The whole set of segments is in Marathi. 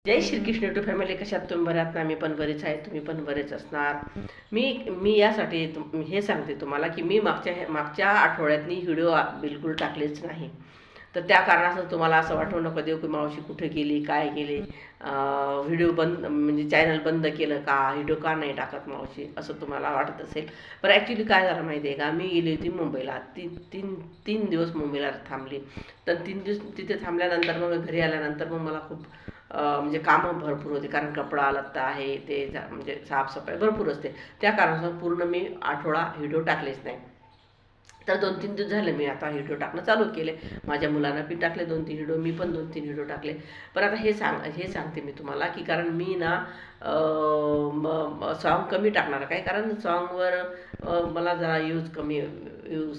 Jai Shrikrishna to family. कशात तुम्ही बऱ्यात ना? मी पण बरेच आहे, तुम्ही पण बरेच असणार. मी मी यासाठी हे सांगते तुम्हाला की मी मागच्या आठवड्यातनी व्हिडिओ बिलकुल टाकलेच नाही. तर त्या कारणास्तव तुम्हाला असं वाटू नको देऊ की मावशी कुठे गेली, काय गेली, व्हिडिओ बंद म्हणजे चॅनल बंद केलं का, व्हिडिओ का नाही टाकत मावशी, असं तुम्हाला वाटत असेल. पण ॲक्च्युली काय झालं माहिती आहे का, मी गेली होती मुंबईला. तीन तीन दिवस मुंबईला थांबली. तर 3 दिवस तिथे थांबल्यानंतर मग घरी आल्यानंतर मग मला खूप म्हणजे कामं भरपूर होते, कारण कपडा लत्ता आहे ते म्हणजे साफसफाई भरपूर असते. त्या कारणास्तव पूर्ण मी आठवडा व्हिडिओ टाकलेच नाही. तर 2-3 दिवस झाले मी आता व्हिडिओ टाकणं चालू केले. माझ्या मुलांना पण टाकले 2-3 व्हिडिओ, मी पण 2-3 व्हिडिओ टाकले. पण आता हे सांगते मी तुम्हाला की कारण मी ना सॉन्ग कमी टाकणार काय, कारण सॉन्गवर मला जरा यूज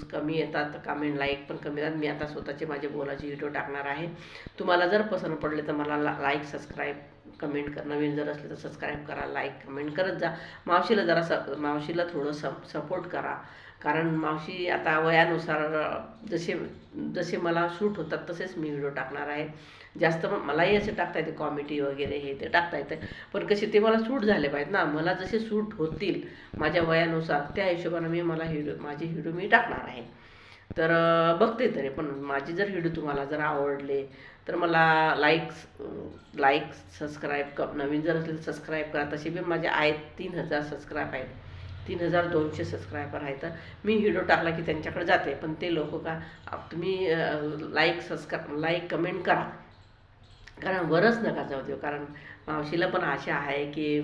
कमी येतात, कमेंट लाईक पण कमी येतात. मी आता स्वतःचे माझे बोलाचे व्हिडिओ टाकणार आहे. तुम्हाला जर पसंत पडले तर मला लाईक सबस्क्राईब कमेंट कर, नवीन जर असले तर सबस्क्राईब करा, लाईक कमेंट करत जा. मावशीला थोडं सपोर्ट करा, कारण मावशी आता वयानुसार जसे जसे मला शूट होतात तसेच मी व्हिडिओ टाकणार आहे. जास्त मलाही असे टाकता येते कॉमेडी वगैरे हे ते टाकता येते, पण कसे ते मला सूट झाले पाहिजेत ना. मला जसे सूट होतील माझ्या वयानुसार त्या हिशोबाने माझे व्हिडिओ मी टाकणार आहे. तर बघते तरी पण माझे जर व्हिडिओ तुम्हाला जर आवडले तर मला लाईक सबस्क्राईब नवीन जर असले तर सबस्क्राईब करा. तसे बी माझे आहेत 3000 सबस्क्राईब आहेत, 3200 सबस्क्रायबर आहेत. तर मी व्हिडिओ टाकला की त्यांच्याकडे जाते, पण ते लोक का तुम्ही लाईक कमेंट करा, कारण वरच नका जाऊ देऊ. कारण मावशीला पण आशा आहे की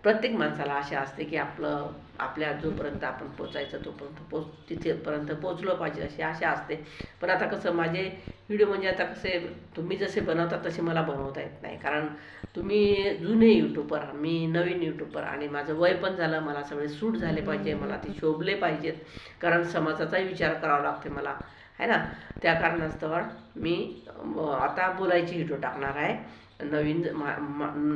प्रत्येक माणसाला आशा असते की आपल्या जोपर्यंत आपण पोचायचं तोपर्यंत तिथेपर्यंत पोचलो पाहिजे, अशी आशा असते. पण आता कसं माझे व्हिडिओ म्हणजे आता कसे तुम्ही जसे बनवता तसे मला बनवता येत नाही, कारण तुम्ही जुने यूट्यूबर, मी नवीन यूट्यूबर, आणि माझं वय पण झालं, मला सगळे सूट झाले पाहिजे, मला ते शोभले पाहिजेत, कारण समाजाचाही विचार करावा लागते मला, आहे ना. त्या कारणास्तव मी आता बोलायची व्हिडिओ टाकणार आहे. नवीन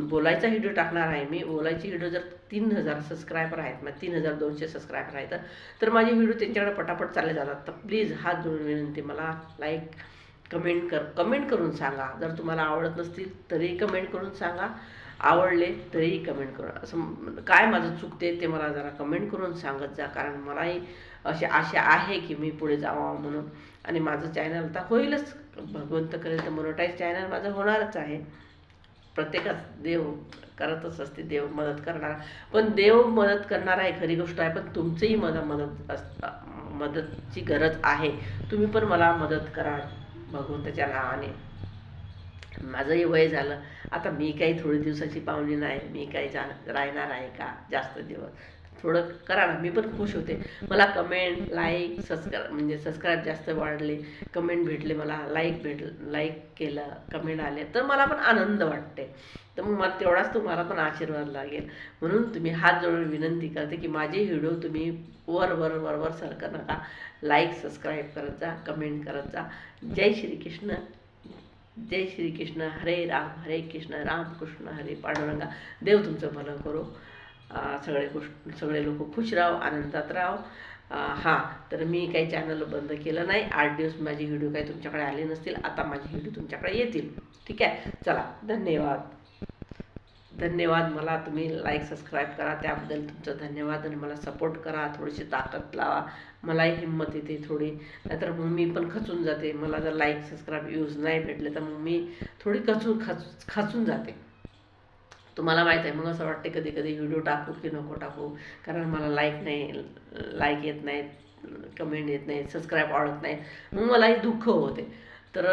बोलायचा व्हिडिओ टाकणार आहे. मी बोलायची व्हिडिओ जर 3000 सबस्क्रायबर आहेत, मग 3200 सबस्क्रायबर आहेत, तर माझे व्हिडिओ त्यांच्याकडे पटापट चालले जातात. तर प्लीज हात जोडून विनंती, मला लाईक कमेंट करून सांगा. जर तुम्हाला आवडत नसतील तरीही कमेंट करून सांगा, आवडले तरीही कमेंट करून, असं काय माझं चुकते ते मला जरा कमेंट करून सांगत जा, कारण मलाही अशी आशा आहे की मी पुढे जावं म्हणून. आणि माझं चॅनल आता होईलच, भगवंत करेल तर मोनोटाईज चॅनल माझं होणारच आहे. प्रत्येकाच देव करतच असते, देव मदत करणार. पण देव मदत करणार आहे खरी गोष्ट आहे, पण तुमचीही मदतची गरज आहे. तुम्ही पण मला मदत करा भगवंताच्या नावाने. माझंही वय झालं आता, मी काही थोडी दिवसाची पाहुणी नाही, मी काही राहणार आहे का जास्त दिवस. थोडं करा ना, मी पण खुश होते. मला कमेंट लाईक सबस्क्राईब जास्त वाढले, कमेंट भेटले, मला लाईक केलं, कमेंट आले, तर मला पण आनंद वाटते. तर मग मला तेवढाच तुम्हाला पण आशीर्वाद लागेल. म्हणून तुम्ही हात जोडून विनंती करते की माझे व्हिडिओ तुम्ही वर सरकत नका, लाईक सबस्क्राईब करत जा, कमेंट करत जा. जय श्रीकृष्ण. जय श्रीकृष्ण. हरे कृष्ण राम कृष्ण हरे पांडुरंगा. देव तुमचं भलं करो. सगळे लोक खुश राहो, आनंदात राहो. हां, तर मी काही चॅनल बंद केलं नाही. 8 दिवस माझे व्हिडिओ काही तुमच्याकडे आले नसतील, आता माझे व्हिडिओ तुमच्याकडे येतील. ठीक आहे, चला, धन्यवाद. मला तुम्ही लाईक सबस्क्राईब करा त्याबद्दल तुमचं धन्यवाद, आणि मला सपोर्ट करा, थोडीशी ताकद लावा, मलाही हिंमत येते थोडी. नाहीतर मग मी पण खचून जाते. मला जर लाईक सबस्क्राईब नाही भेटले तर मग मी थोडी खचून जाते. तुम्हाला माहीत आहे, मग असं वाटते कधी कधी व्हिडिओ टाकू की नको टाकू, कारण मला लाईक येत नाहीत, कमेंट येत नाहीत, सबस्क्राईब वाढत नाही, मग मलाही दुःख होते. तर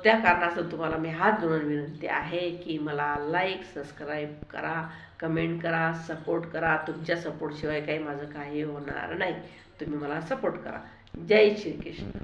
त्या कारणास्तव तुम्हाला मी हात जोडून विनंती आहे की मला लाईक सबस्क्राईब करा, कमेंट करा, सपोर्ट करा. तुमच्या सपोर्टशिवाय काही माझं काही होणार नाही. तुम्ही मला सपोर्ट करा. जय श्रीकृष्ण.